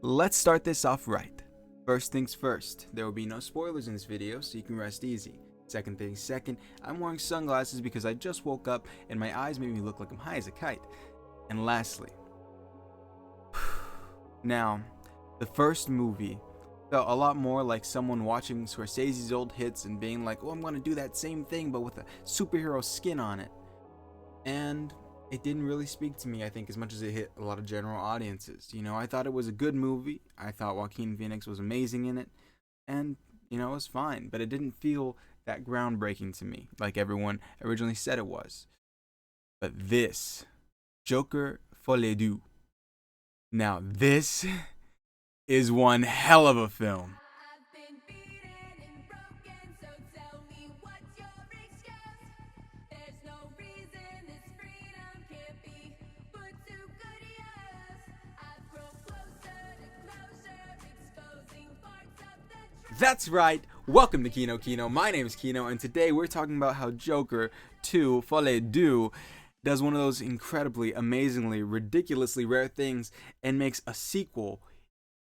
Let's start this off right. First things first, there will be no spoilers in this video, so you can rest easy. Second things second, I'm wearing sunglasses because I just woke up and my eyes make me look like I'm high as a kite. And lastly, now, the first movie felt a lot more like someone watching Scorsese's old hits and being like, oh, I'm gonna do that same thing but with a superhero skin on it. And it didn't really speak to me, I think, as much as it hit a lot of general audiences. I thought it was a good movie. I thought Joaquin Phoenix was amazing in it. And, it was fine. But it didn't feel that groundbreaking to me, like everyone originally said it was. But this, Joker Folie Deux. Now, this is one hell of a film. That's right, welcome to Kino. My name is Kino, and today we're talking about how Joker 2 Folie Deux does one of those incredibly, amazingly, ridiculously rare things and makes a sequel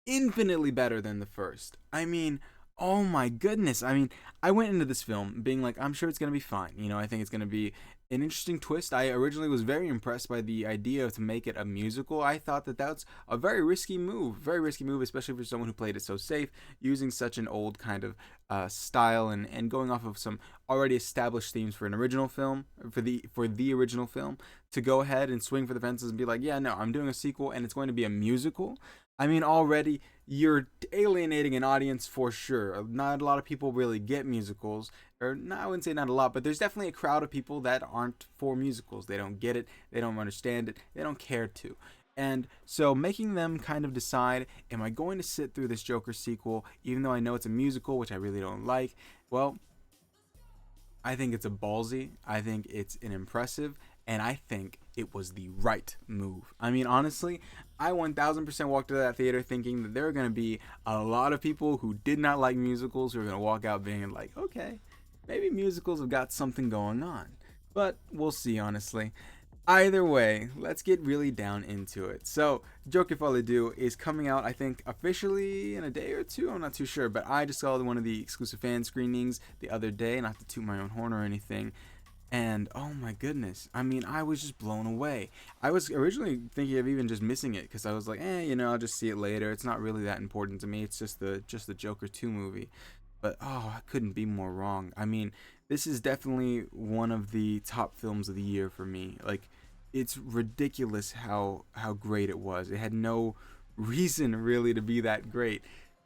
infinitely better than the first. I mean, oh my goodness. I went into this film being like, I'm sure it's going to be fine. I think it's going to be an interesting twist. I originally was very impressed by the idea to make it a musical. I thought that that's a very risky move, especially for someone who played it so safe, using such an old kind of style and going off of some already established themes for an original film, for the original film, to go ahead and swing for the fences and be like, yeah, no, I'm doing a sequel and it's going to be a musical. Already you're alienating an audience for sure. Not a lot of people really get musicals, or no, I wouldn't say not a lot, but there's definitely a crowd of people that aren't for musicals. They don't get it, they don't understand it, they don't care to. And so making them kind of decide, am I going to sit through this Joker sequel, even though I know it's a musical, which I really don't like? Well, I think it's a ballsy, I think it's an impressive, and I think it was the right move. Honestly, I 1000% walked out of that theater thinking that there are going to be a lot of people who did not like musicals who are going to walk out being like, okay, maybe musicals have got something going on. But we'll see, honestly. Either way, let's get really down into it. So, Joker Folie Deux is coming out, I think, officially in a day or two. I'm not too sure, but I just saw one of the exclusive fan screenings the other day, not to toot my own horn or anything. And oh my goodness, I was just blown away. I was originally thinking of even just missing it because I was like, I'll just see it later. It's not really that important to me. It's just the Joker 2 movie. But oh, I couldn't be more wrong. This is definitely one of the top films of the year for me. Like, it's ridiculous how great it was. It had no reason really to be that great,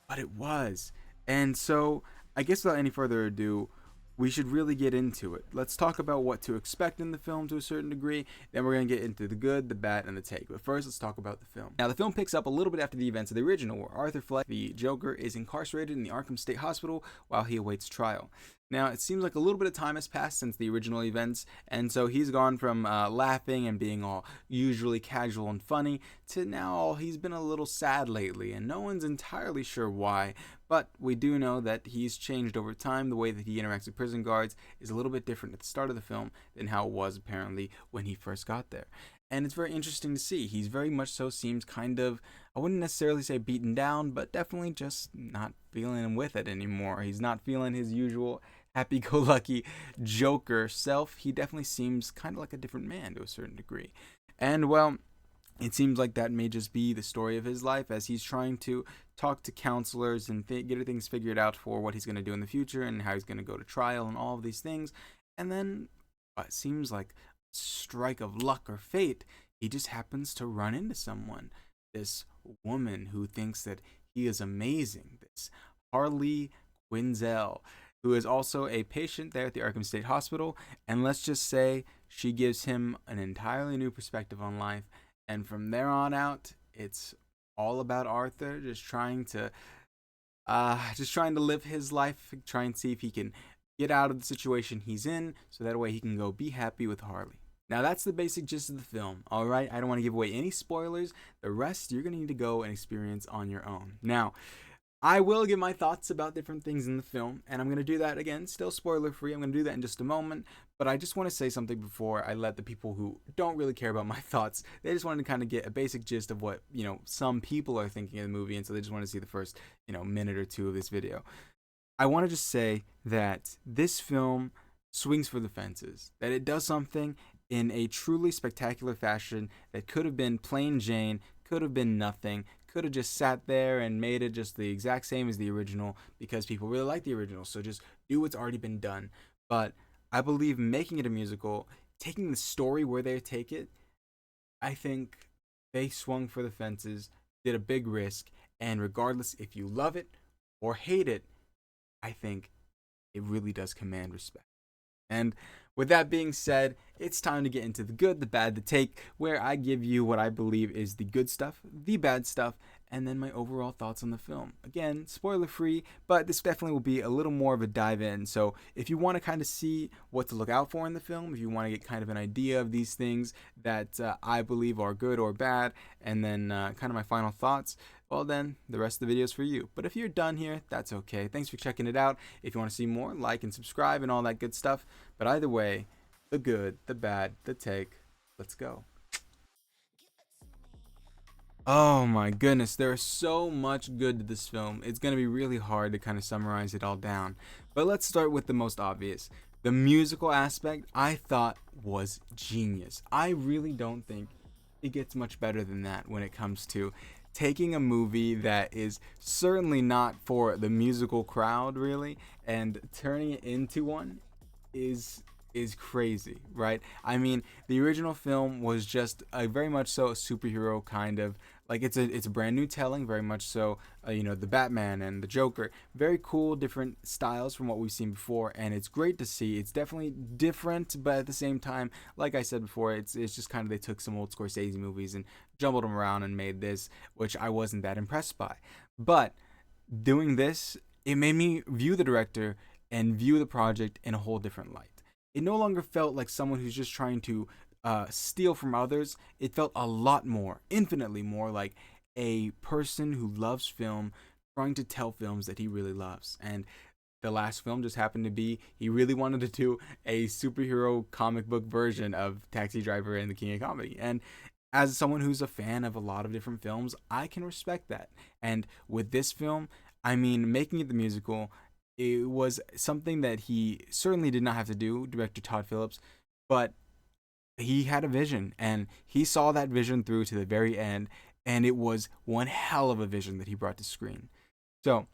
but it was. And so, I guess without any further ado, we should really get into it. Let's talk about what to expect in the film to a certain degree. Then we're going to get into the good, the bad, and the take. But first, let's talk about the film. Now, the film picks up a little bit after the events of the original, where Arthur Fleck, the Joker, is incarcerated in the Arkham State Hospital while he awaits trial. Now, it seems like a little bit of time has passed since the original events, and so he's gone from laughing and being all usually casual and funny to now he's been a little sad lately, and no one's entirely sure why. But we do know that he's changed over time. The way that he interacts with prison guards is a little bit different at the start of the film than how it was apparently when he first got there. And it's very interesting to see. He's very much so seems kind of, I wouldn't necessarily say beaten down, but definitely just not feeling with it anymore. He's not feeling his usual happy-go-lucky Joker self. He definitely seems kind of like a different man to a certain degree. And well, it seems like that may just be the story of his life as he's trying to talk to counselors and get things figured out for what he's going to do in the future and how he's going to go to trial and all of these things. And then it seems like strike of luck or fate, he just happens to run into someone. This woman who thinks that he is amazing. This Harley Quinzel, who is also a patient there at the Arkham State Hospital. And let's just say she gives him an entirely new perspective on life. And from there on out, it's all about Arthur just trying to live his life, try and see if he can get out of the situation he's in, so that way he can go be happy with Harley. Now that's the basic gist of the film. All right, I don't want to give away any spoilers. The rest you're gonna need to go and experience on your own. Now, I will give my thoughts about different things in the film, and I'm going to do that again, still spoiler free. I'm going to do that in just a moment, but I just want to say something before I let the people who don't really care about my thoughts, they just wanted to kind of get a basic gist of what, some people are thinking of the movie, and so they just want to see the first, minute or two of this video. I want to just say that this film swings for the fences, that it does something in a truly spectacular fashion that could have been plain Jane, could have been nothing, could have just sat there and made it just the exact same as the original because people really like the original. So just do what's already been done. But I believe making it a musical, taking the story where they take it, I think they swung for the fences, did a big risk, and regardless if you love it or hate it, I think it really does command respect. And with that being said, it's time to get into the good, the bad, the take, where I give you what I believe is the good stuff, the bad stuff, and then my overall thoughts on the film. Again, spoiler free, but this definitely will be a little more of a dive in. So if you want to kind of see what to look out for in the film, if you want to get kind of an idea of these things that I believe are good or bad, and then kind of my final thoughts, well then, the rest of the video is for you. But if you're done here, that's okay. Thanks for checking it out. If you want to see more, like and subscribe and all that good stuff. But either way, the good, the bad, the take, let's go. Oh my goodness, there's so much good to this film. It's going to be really hard to kind of summarize it all down. But let's start with the most obvious. The musical aspect, I thought, was genius. I really don't think it gets much better than that when it comes to taking a movie that is certainly not for the musical crowd really and turning it into one is crazy, right? I mean, the original film was just a very much so a superhero kind of like it's a brand new telling, very much so. The Batman and the Joker, very cool, different styles from what we've seen before, and it's great to see. It's definitely different, but at the same time, like I said before, it's just kind of they took some old Scorsese movies and jumbled them around and made this, which I wasn't that impressed by. But doing this, it made me view the director and view the project in a whole different light. It no longer felt like someone who's just trying to steal from others. It felt a lot more, infinitely more like a person who loves film trying to tell films that he really loves. And the last film just happened to be he really wanted to do a superhero comic book version of Taxi Driver and the King of Comedy. And as someone who's a fan of a lot of different films, I can respect that. And with this film, I mean, making it the musical, it was something that he certainly did not have to do, director Todd Phillips, but he had a vision and he saw that vision through to the very end, and it was one hell of a vision that he brought to screen. So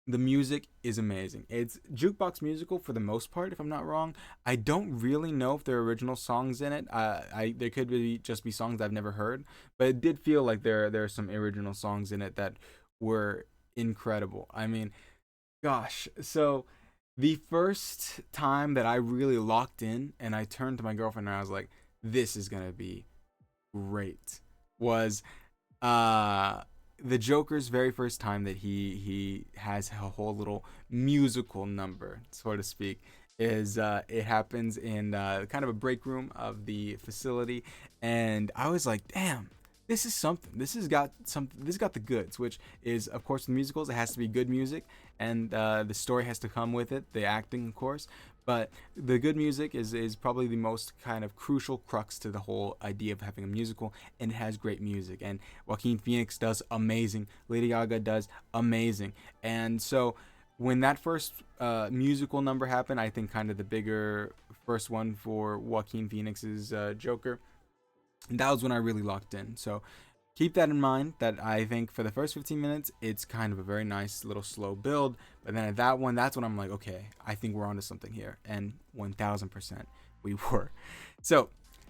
the music is amazing. It's jukebox musical for the most part, if I'm not wrong. I don't really know if there are original songs in it. There could be just be songs I've never heard, but it did feel like there are some original songs in it that were incredible. I mean, gosh, so the first time that I really locked in and I turned to my girlfriend and I was like, this is gonna be great, was the Joker's very first time that he has a whole little musical number, so to speak. Is it happens in kind of a break room of the facility, and I was like, damn, this is something. This has got something. This has got the goods, which is, of course, the musicals. It has to be good music, and the story has to come with it. The acting, of course, but the good music is probably the most kind of crucial crux to the whole idea of having a musical, and it has great music. And Joaquin Phoenix does amazing. Lady Gaga does amazing, and so when that first musical number happened, I think kind of the bigger first one for Joaquin Phoenix's Joker, that was when I really locked in. So keep that in mind, that I think for the first 15 minutes, it's kind of a very nice little slow build. But then at that one, that's when I'm like, okay, I think we're onto something here. And 1000% we were. So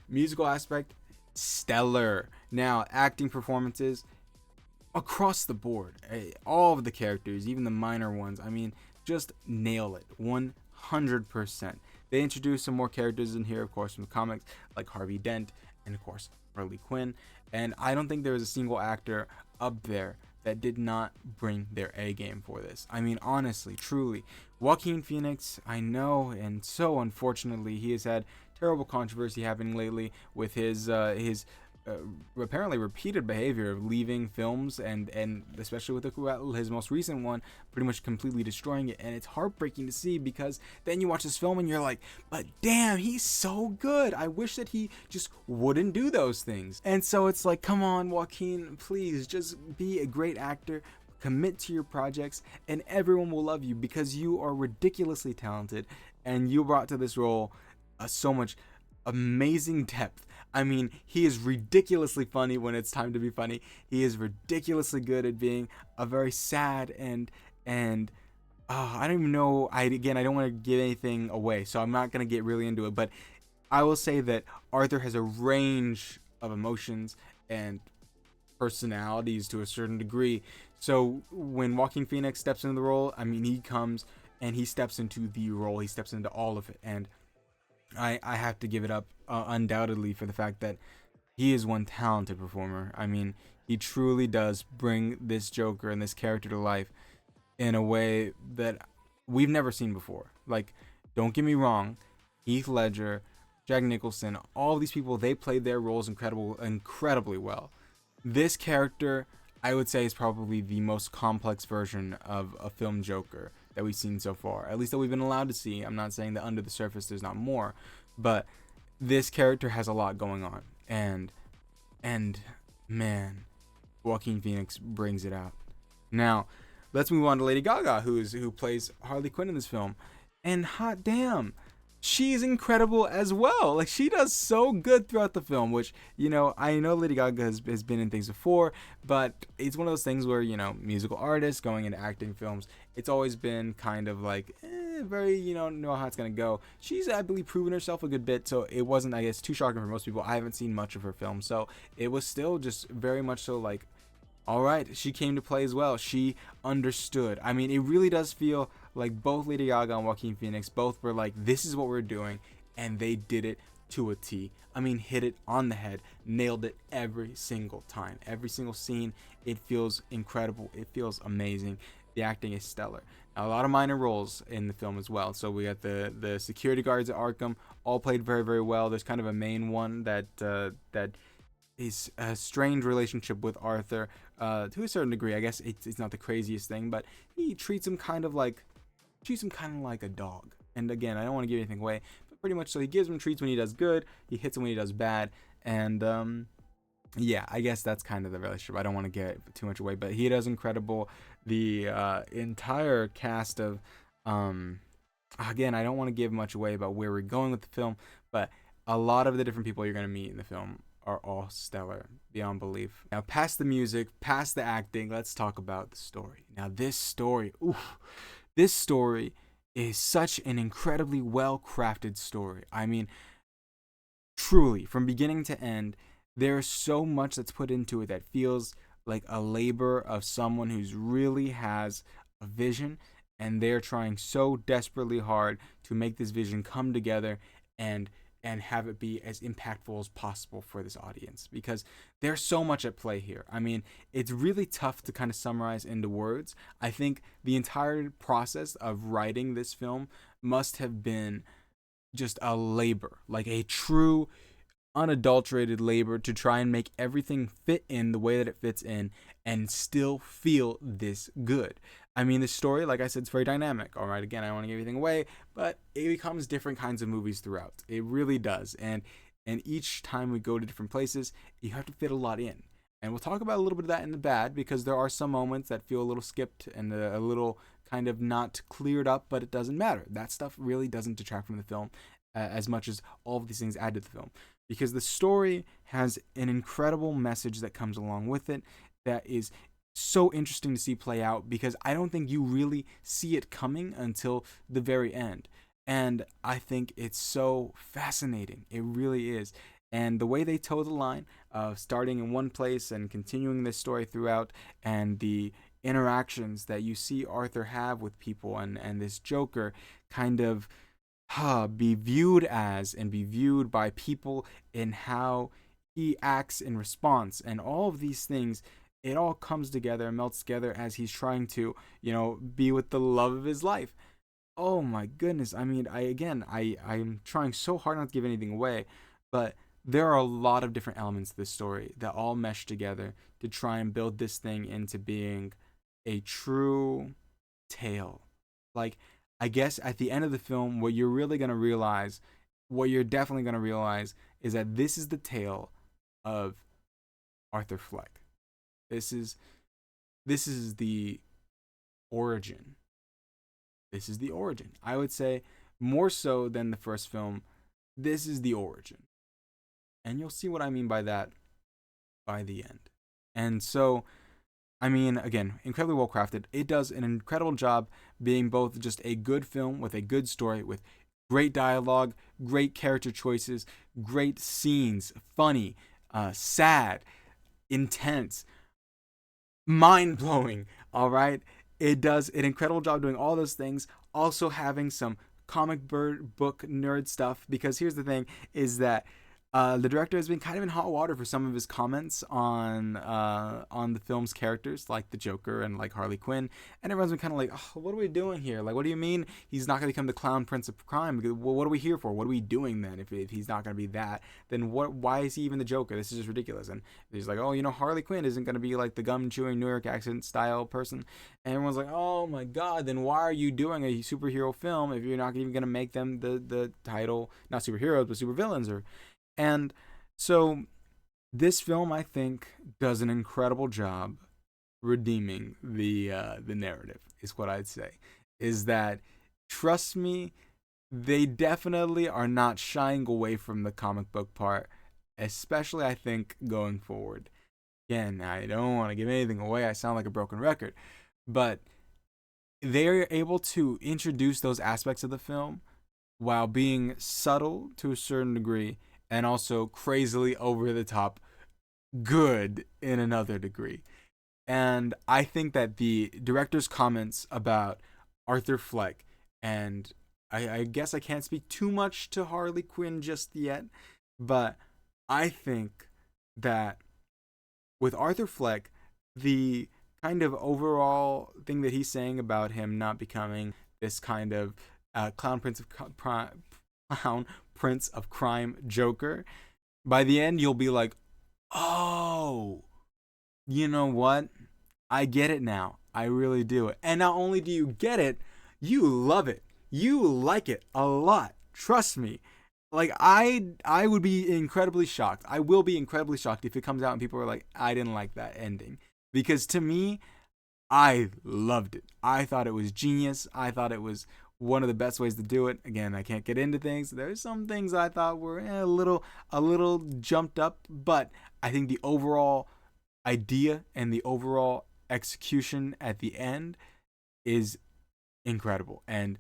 musical aspect, stellar. Now, acting performances across the board, all of the characters, even the minor ones, I mean, just nail it 100%. They introduced some more characters in here, of course, from the comics, like Harvey Dent and, of course, Harley Quinn. And I don't think there was a single actor up there that did not bring their A game for this. I mean, honestly, truly, Joaquin Phoenix, I know, and so unfortunately, he has had terrible controversy happening lately with his apparently repeated behavior of leaving films, and especially with his most recent one, pretty much completely destroying it. And it's heartbreaking to see, because then you watch this film and you're like, but damn, he's so good. I wish that he just wouldn't do those things. And so it's like, come on, Joaquin, please just be a great actor. Commit to your projects, and everyone will love you, because you are ridiculously talented, and you brought to this role so much amazing depth. I mean, he is ridiculously funny when it's time to be funny. He is ridiculously good at being a very sad and I don't even know. I don't want to give anything away, so I'm not gonna get really into it. But I will say that Arthur has a range of emotions and personalities to a certain degree. So when Joaquin Phoenix steps into the role, I mean, he comes and he steps into the role. He steps into all of it, and I have to give it up undoubtedly for the fact that he is one talented performer. I mean, he truly does bring this Joker and this character to life in a way that we've never seen before. Like, don't get me wrong, Heath Ledger, Jack Nicholson, all these people, they played their roles incredibly well. This character, I would say, is probably the most complex version of a film Joker that we've seen so far, at least that we've been allowed to see. I'm not saying that under the surface there's not more, but this character has a lot going on, and man, Joaquin Phoenix brings it out. Now, let's move on to Lady Gaga, who plays Harley Quinn in this film, and hot damn, she's incredible as well. Like, she does so good throughout the film, which, you know, I know Lady Gaga has been in things before, but it's one of those things where, you know, musical artists going into acting films, it's always been kind of like, very, you know how it's going to go. She's, I believe, proven herself a good bit, so it wasn't, I guess, too shocking for most people. I haven't seen much of her film, so it was still just very much so like, all right, she came to play as well. She understood. I mean, it really does feel like both Lady Gaga and Joaquin Phoenix both were like, this is what we're doing, and they did it to a T. I mean, hit it on the head, nailed it every single time. Every single scene, it feels incredible. It feels amazing. The acting is stellar. Now, a lot of minor roles in the film as well. So we got the security guards at Arkham, all played very, very well. There's kind of a main one that is a strained relationship with Arthur, to a certain degree. I guess it's not the craziest thing, but he treats him kind of like a dog. And again, I don't want to give anything away, but pretty much so he gives him treats when he does good, he hits him when he does bad, and yeah, I guess that's kind of the relationship. I don't want to get too much away, but he does incredible. The entire cast of again, I don't want to give much away about where we're going with the film, but a lot of the different people you're going to meet in the film are all stellar beyond belief. Now, past the music, past the acting, let's talk about the story. Now, this story is such an incredibly well-crafted story. I mean, truly, from beginning to end, there's so much that's put into it that feels like a labor of someone who's really has a vision, and they're trying so desperately hard to make this vision come together and have it be as impactful as possible for this audience, because there's so much at play here. I mean, it's really tough to kind of summarize into words. I think the entire process of writing this film must have been just a labor, like a true, unadulterated labor to try and make everything fit in the way that it fits in and still feel this good. I mean, the story, like I said, it's very dynamic. All right, again, I don't want to give anything away, but it becomes different kinds of movies throughout. It really does. And each time we go to different places, you have to fit a lot in. And we'll talk about a little bit of that in the bad, because there are some moments that feel a little skipped and a little kind of not cleared up, but it doesn't matter. That stuff really doesn't detract from the film as much as all of these things add to the film, because the story has an incredible message that comes along with it that is so interesting to see play out, because I don't think you really see it coming until the very end. And I think it's so fascinating. It really is. And the way they toe the line of starting in one place and continuing this story throughout, and the interactions that you see Arthur have with people, and this Joker kind of be viewed as and be viewed by people in how he acts in response, and all of these things, it all comes together and melts together as he's trying to, be with the love of his life. Oh my goodness. I mean, I'm trying so hard not to give anything away, but there are a lot of different elements to this story that all mesh together to try and build this thing into being a true tale. Like, I guess at the end of the film, what you're really going to realize, what you're definitely going to realize, is that this is the tale of Arthur Fleck. This is the origin. This is the origin. I would say more so than the first film, this is the origin. And you'll see what I mean by that by the end. And so, I mean, again, incredibly well crafted. It does an incredible job being both just a good film with a good story, with great dialogue, great character choices, great scenes, funny, sad, intense, mind blowing. All right. It does an incredible job doing all those things. Also having some comic book nerd stuff, because here's the thing: is that the director has been kind of in hot water for some of his comments on the film's characters, like the Joker and like Harley Quinn, and everyone's been kind of like, oh, "What are we doing here? Like, what do you mean he's not going to become the clown prince of crime? Well, what are we here for? What are we doing then? If he's not going to be that, then what? Why is he even the Joker? This is just ridiculous." And he's like, "Oh, Harley Quinn isn't going to be like the gum chewing New York accent style person," and everyone's like, "Oh my God, then why are you doing a superhero film if you're not even going to make them the title, not superheroes but supervillains?" And so this film, I think, does an incredible job redeeming the narrative, is what I'd say. Is that, trust me, they definitely are not shying away from the comic book part, especially, I think, going forward. Again, I don't want to give anything away. I sound like a broken record. But they're able to introduce those aspects of the film while being subtle to a certain degree, and also crazily over the top good in another degree. And I think that the director's comments about Arthur Fleck, and I guess I can't speak too much to Harley Quinn just yet, but I think that with Arthur Fleck, the kind of overall thing that he's saying about him not becoming this kind of clown prince of crime Joker, by the end you'll be like, oh, you know what? I get it now. I really do. And not only do you get it, you love it. You like it a lot. Trust me. Like, I would be incredibly shocked. I will be incredibly shocked if it comes out and people are like, I didn't like that ending. Because to me, I loved it. I thought it was genius. I thought it was one of the best ways to do it. Again, I can't get into things. There's some things I thought were a little jumped up, but I think the overall idea and the overall execution at the end is incredible. And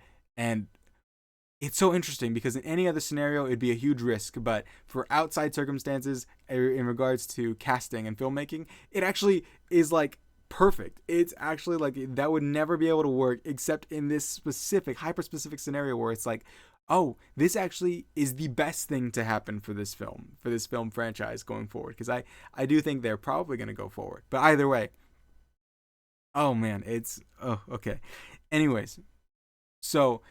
it's so interesting because in any other scenario it'd be a huge risk, but for outside circumstances in regards to casting and filmmaking, it actually is like perfect. It's actually like that would never be able to work except in this specific, hyper specific scenario where it's like, oh, this actually is the best thing to happen for this film franchise going forward. Because I do think they're probably going to go forward. But either way, oh man, okay. Anyways, so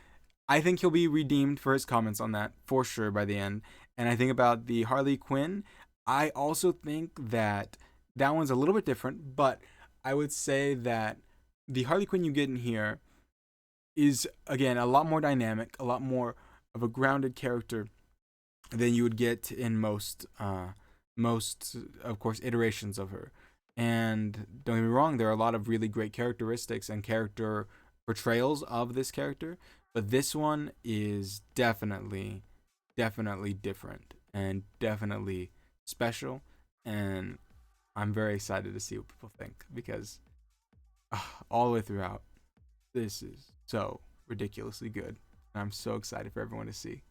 I think he'll be redeemed for his comments on that for sure by the end. And I think about the Harley Quinn, I also think that one's a little bit different, but I would say that the Harley Quinn you get in here is, again, a lot more dynamic, a lot more of a grounded character than you would get in most, of course, iterations of her. And don't get me wrong, there are a lot of really great characteristics and character portrayals of this character, but this one is definitely different and definitely special, and I'm very excited to see what people think, because all the way throughout, this is so ridiculously good. And I'm so excited for everyone to see.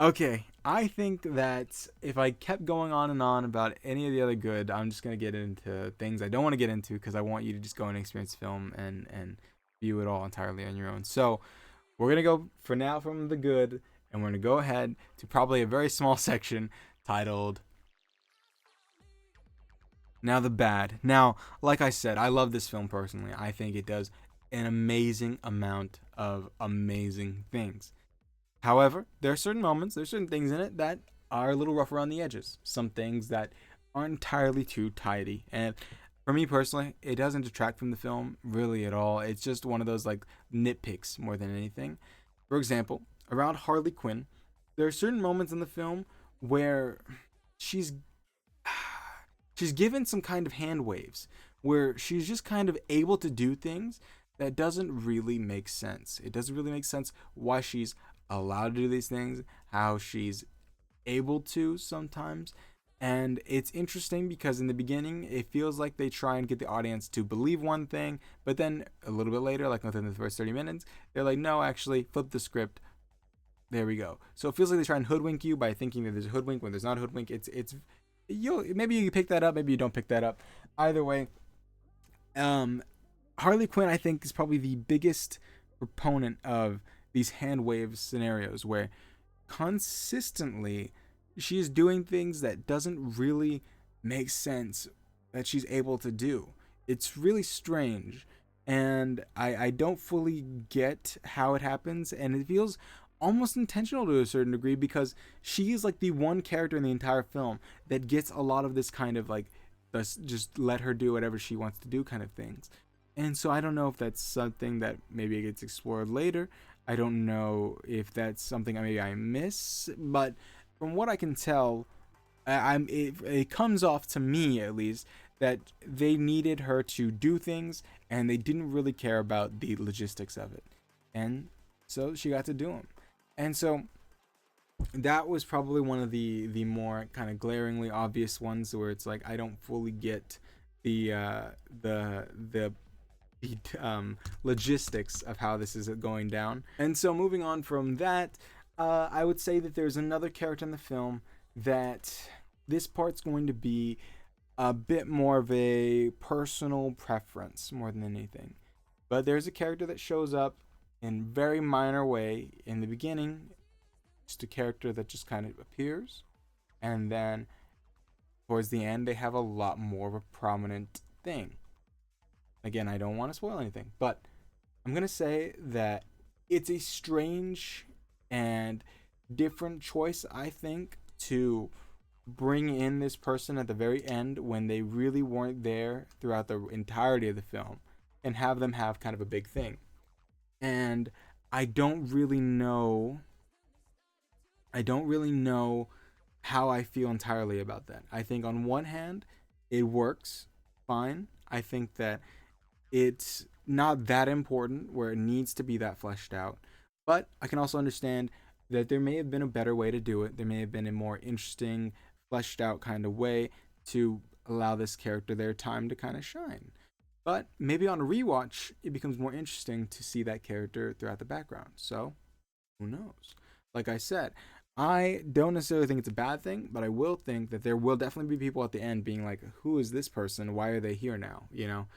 Okay, I think that if I kept going on and on about any of the other good, I'm just going to get into things I don't want to get into, because I want you to just go and experience film and view it all entirely on your own. So we're going to go for now from the good, and we're going to go ahead to probably a very small section titled Now the Bad. Now, like I said, I love this film personally. I think it does an amazing amount of amazing things. However, there are certain moments, there's certain things in it that are a little rough around the edges. Some things that aren't entirely too tidy. And for me personally, it doesn't detract from the film really at all. It's just one of those like nitpicks more than anything. For example, around Harley Quinn, there are certain moments in the film where she's she's given some kind of hand waves where she's just kind of able to do things that doesn't really make sense. It doesn't really make sense why she's allowed to do these things, how she's able to sometimes. And it's interesting because in the beginning, it feels like they try and get the audience to believe one thing, but then a little bit later, like within the first 30 minutes, they're like, no, actually, flip the script. There we go. So it feels like they try and hoodwink you by thinking that there's a hoodwink when there's not a hoodwink. It's maybe you pick that up, maybe you don't pick that up. Either way, Harley Quinn, I think, is probably the biggest proponent of these hand wave scenarios where consistently she is doing things that doesn't really make sense that she's able to do. It's really strange, and I don't fully get how it happens, and it feels almost intentional to a certain degree because she is like the one character in the entire film that gets a lot of this kind of like just let her do whatever she wants to do kind of things. And so I don't know if that's something that maybe gets explored later. I don't know if that's something maybe I miss, but from what I can tell, it comes off to me at least that they needed her to do things and they didn't really care about the logistics of it, and so she got to do them. And so that was probably one of the more kind of glaringly obvious ones where it's like I don't fully get the logistics of how this is going down. And so moving on from that, I would say that there's another character in the film that this part's going to be a bit more of a personal preference more than anything. But there's a character that shows up in very minor way in the beginning. Just a character that just kind of appears, and then towards the end they have a lot more of a prominent thing. Again, I don't want to spoil anything, but I'm gonna say that it's a strange and different choice, I think, to bring in this person at the very end when they really weren't there throughout the entirety of the film and have them have kind of a big thing. And I don't really know how I feel entirely about that. I think on one hand, it works fine. I think that it's not that important where it needs to be that fleshed out. But I can also understand that there may have been a better way to do it. There may have been a more interesting, fleshed out kind of way to allow this character their time to kind of shine. But maybe on a rewatch, it becomes more interesting to see that character throughout the background. So, who knows? Like I said, I don't necessarily think it's a bad thing, but I will think that there will definitely be people at the end being like, who is this person? Why are they here now? You know?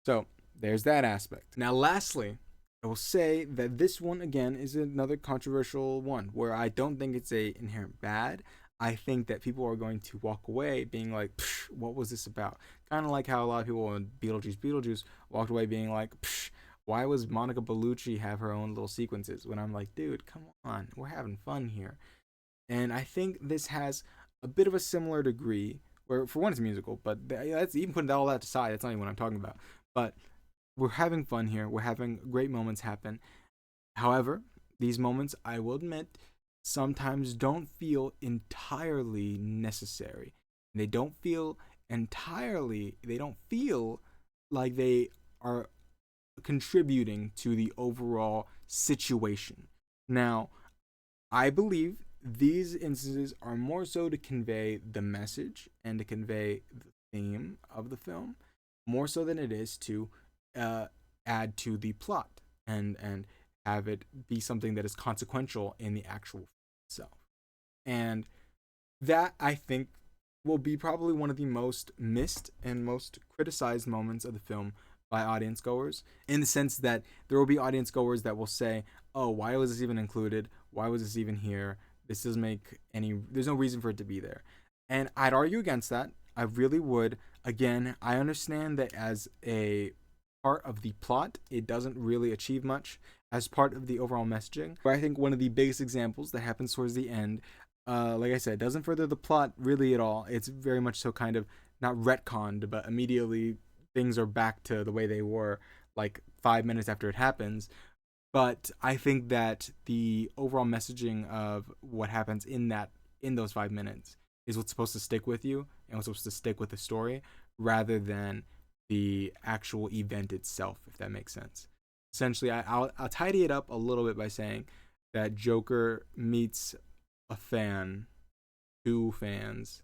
So, there's that aspect. Now, lastly, I will say that this one, again, is another controversial one where I don't think it's a inherent bad. I think that people are going to walk away being like, what was this about? Kind of like how a lot of people in Beetlejuice walked away being like, why was Monica Bellucci have her own little sequences? When I'm like, dude, come on, we're having fun here. And I think this has a bit of a similar degree, where for one it's musical, but that's even putting all that aside, that's not even what I'm talking about. But we're having fun here. We're having great moments happen. However, these moments, I will admit, sometimes don't feel entirely necessary. They don't feel like they are contributing to the overall situation. Now, I believe these instances are more so to convey the message and to convey the theme of the film, more so than it is to add to the plot and have it be something that is consequential in the actual film itself. And that, I think, will be probably one of the most missed and most criticized moments of the film by audience goers, in the sense that there will be audience goers that will say, oh, why was this even included? Why was this even here? This doesn't make there's no reason for it to be there. And I'd argue against that. I really would. Again, I understand that as a part of the plot, it doesn't really achieve much as part of the overall messaging. But I think one of the biggest examples that happens towards the end like I said, doesn't further the plot really at all. It's very much so kind of not retconned, but immediately things are back to the way they were like 5 minutes after it happens. But I think that the overall messaging of what happens in those 5 minutes is what's supposed to stick with you and what's supposed to stick with the story rather than the actual event itself, if that makes sense. Essentially, I'll tidy it up a little bit by saying that Joker meets a fan, two fans,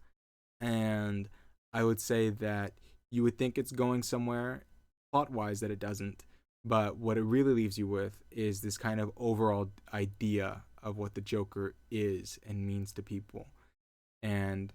and I would say that you would think it's going somewhere plot wise that it doesn't. But what it really leaves you with is this kind of overall idea of what the Joker is and means to people. And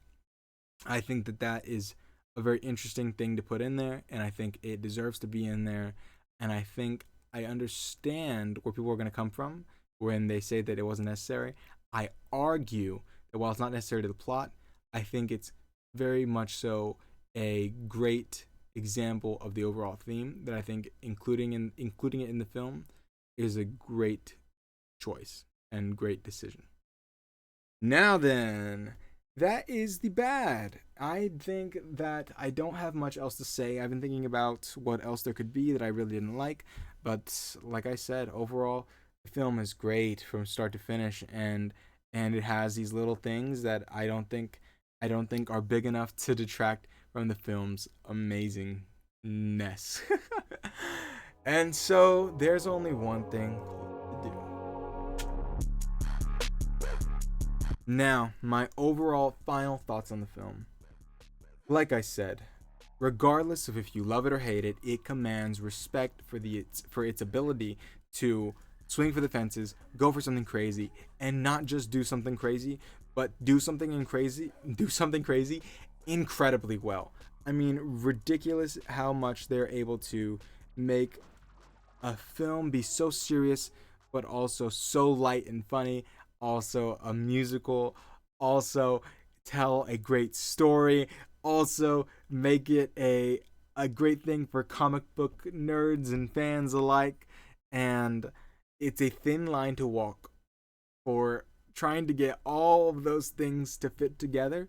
I think that that is a very interesting thing to put in there, and I think it deserves to be in there. And I think I understand where people are going to come from when they say that it wasn't necessary. I argue that while it's not necessary to the plot, I think it's very much so a great example of the overall theme that I think including it in the film is a great choice and great decision. Now then, that is the bad. I think that I don't have much else to say. I've been thinking about what else there could be that I really didn't like, but like I said, overall the film is great from start to finish, and it has these little things that I don't think are big enough to detract from the film's amazingness. And so there's only one thing to do. Now, my overall final thoughts on the film. Like I said, regardless of if you love it or hate it, it commands respect for its ability to swing for the fences, go for something crazy, and not just do something crazy, but do something crazy incredibly well. I mean, ridiculous how much they're able to make a film be so serious but also so light and funny, also a musical, also tell a great story, also make it a great thing for comic book nerds and fans alike. And it's a thin line to walk for trying to get all of those things to fit together,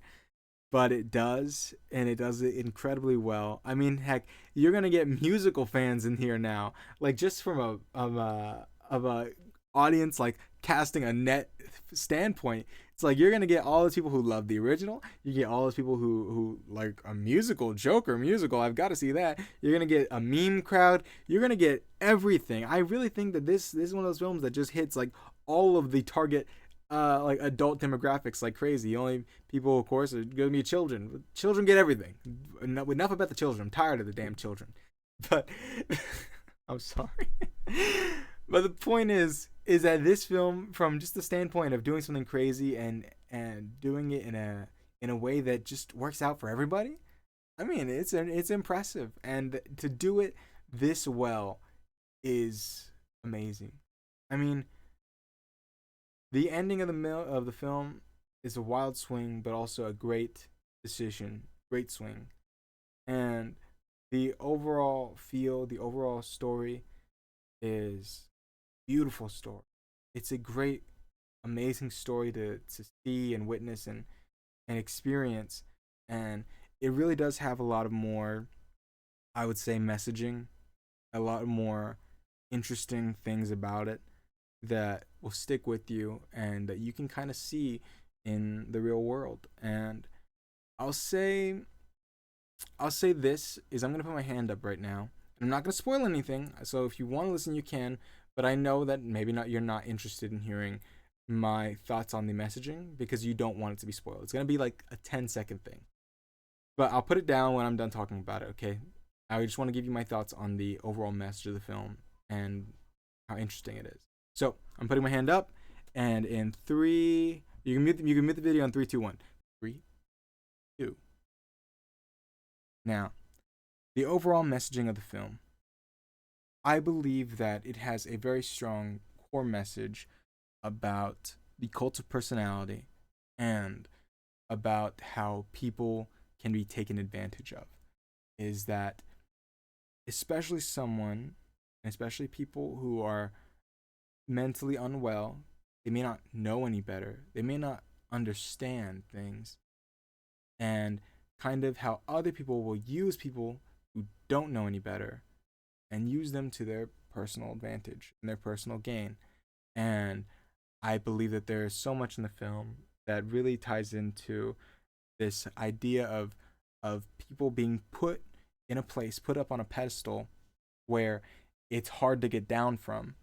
but it does, and it does it incredibly well. I mean, heck, you're gonna get musical fans in here now, like just from a audience like casting a net standpoint. It's like you're gonna get all those people who love the original. You get all those people who like a musical, Joker musical. I've got to see that. You're gonna get a meme crowd. You're gonna get everything. I really think that this is one of those films that just hits like all of the target like adult demographics like crazy. The only people, of course, are gonna be children. Children get everything. Enough about the children. I'm tired of the damn children. But I'm sorry. But the point is that this film, from just the standpoint of doing something crazy and doing it in a way that just works out for everybody, I mean, it's impressive, and to do it this well is amazing. I mean, the ending of the film is a wild swing, but also a great decision, great swing, and the overall feel, the overall story is beautiful story. It's a great, amazing story to see and witness and experience, and it really does have a lot of more, I would say, messaging, a lot more interesting things about it that will stick with you and that you can kind of see in the real world. And I'll say this is I'm gonna put my hand up right now. I'm not gonna spoil anything, so if you want to listen, you can. But I know that maybe not you're not interested in hearing my thoughts on the messaging because you don't want it to be spoiled. It's gonna be like a 10-second thing. But I'll put it down when I'm done talking about it, okay? I just want to give you my thoughts on the overall message of the film and how interesting it is. So I'm putting my hand up, and in 3, you can mute the video in 3, 2, 1. 3, 2. Now, the overall messaging of the film, I believe that it has a very strong core message about the cult of personality and about how people can be taken advantage of. Is that especially especially people who are mentally unwell, they may not know any better. They may not understand things, and kind of how other people will use people who don't know any better and use them to their personal advantage and their personal gain. And I believe that there is so much in the film that really ties into this idea of people being put in a place, put up on a pedestal where it's hard to get down from,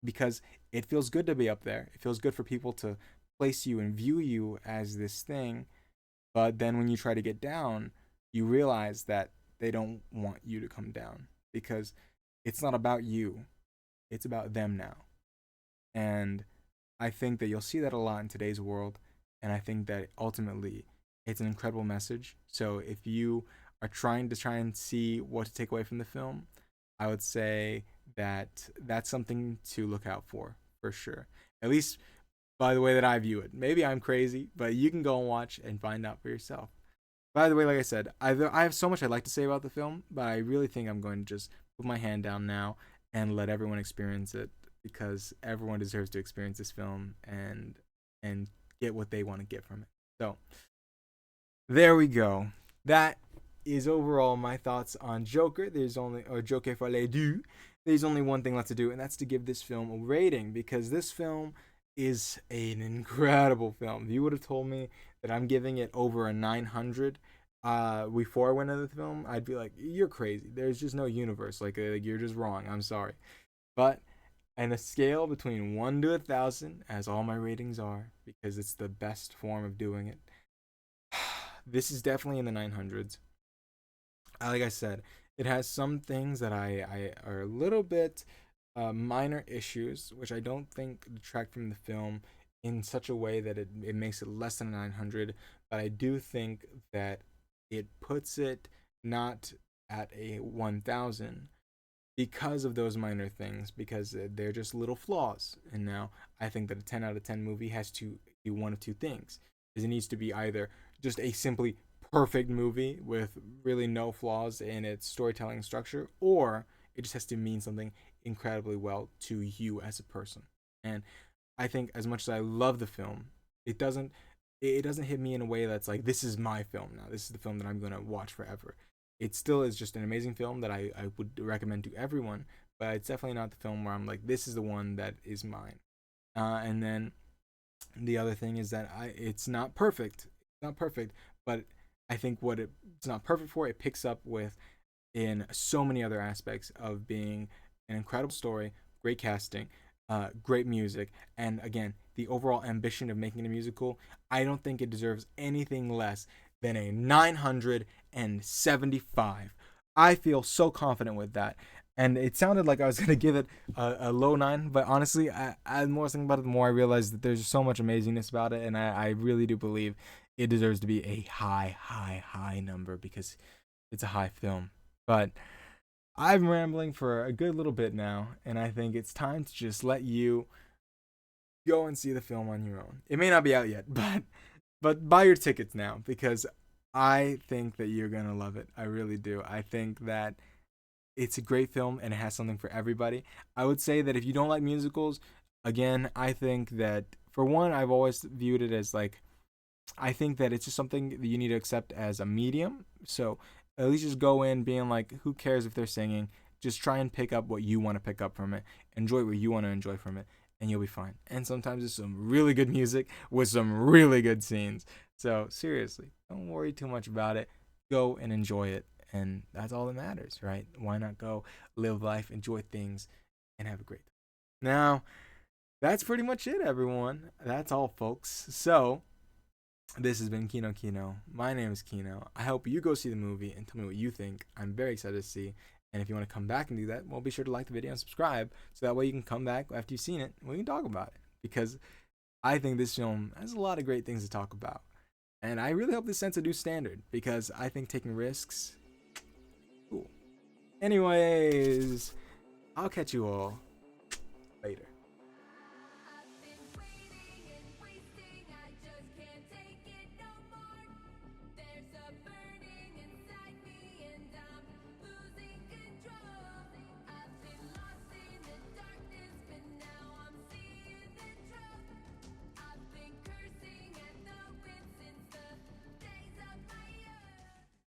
because it feels good to be up there. It feels good for people to place you and view you as this thing. But then when you try to get down, you realize that they don't want you to come down, because it's not about you. It's about them now. And I think that you'll see that a lot in today's world. And I think that ultimately it's an incredible message. So if you are trying and see what to take away from the film, I would say that that's something to look out for sure. At least by the way that I view it. Maybe I'm crazy, but you can go and watch and find out for yourself. By the way, like I said, I have so much I'd like to say about the film, but I really think I'm going to just put my hand down now and let everyone experience it, because everyone deserves to experience this film and get what they want to get from it. So there we go. That is overall my thoughts on Joker. Joker for les deux. There's only one thing left to do, and that's to give this film a rating, because this film is an incredible film. If you would have told me that I'm giving it over a 900 before I went into the film, I'd be like, you're crazy. There's just no universe. Like you're just wrong. I'm sorry. But on a scale between 1 to 1,000, as all my ratings are, because it's the best form of doing it, this is definitely in the 900s. Like I said, it has some things that I are a little bit minor issues, which I don't think detract from the film in such a way that it makes it less than 900. But I do think that it puts it not at a 1,000 because of those minor things, because they're just little flaws. And now I think that a 10 out of 10 movie has to do one of two things. Is it needs to be either just a simply perfect movie with really no flaws in its storytelling structure, or it just has to mean something incredibly well to you as a person. And I think as much as I love the film, it doesn't hit me in a way that's like, this is my film now. This is the film that I'm going to watch forever. It still is just an amazing film that I would recommend to everyone, but it's definitely not the film where I'm like, this is the one that is mine. And then the other thing is that it's not perfect. It's not perfect, but I think what it's not perfect for, it picks up with in so many other aspects of being an incredible story, great casting, great music, and again, the overall ambition of making it a musical. I don't think it deserves anything less than a 975. I feel so confident with that. And it sounded like I was going to give it a low 9, but honestly, the more I think about it, the more I realize that there's so much amazingness about it, and I really do believe it deserves to be a high number, because it's a high film. But I'm rambling for a good little bit now, and I think it's time to just let you go and see the film on your own. It may not be out yet, but buy your tickets now, because I think that you're going to love it. I really do. I think that it's a great film and it has something for everybody. I would say that if you don't like musicals, again, I think that for one, I've always viewed it as like, I think that it's just something that you need to accept as a medium. So at least just go in being like, who cares if they're singing? Just try and pick up what you want to pick up from it. Enjoy what you want to enjoy from it, and you'll be fine. And sometimes there's some really good music with some really good scenes. So seriously, don't worry too much about it. Go and enjoy it. And that's all that matters, right? Why not go live life, enjoy things, and have a great time? Now, that's pretty much it, everyone. That's all, folks. So, this has been Kino. My name is Kino. I hope you go see the movie and tell me what you think. I'm very excited to see. And if you want to come back and do that, well, be sure to like the video and subscribe, so that way you can come back after you've seen it and we can talk about it. Because I think this film has a lot of great things to talk about. And I really hope this sets a new standard, because I think taking risks, cool. Anyways, I'll catch you all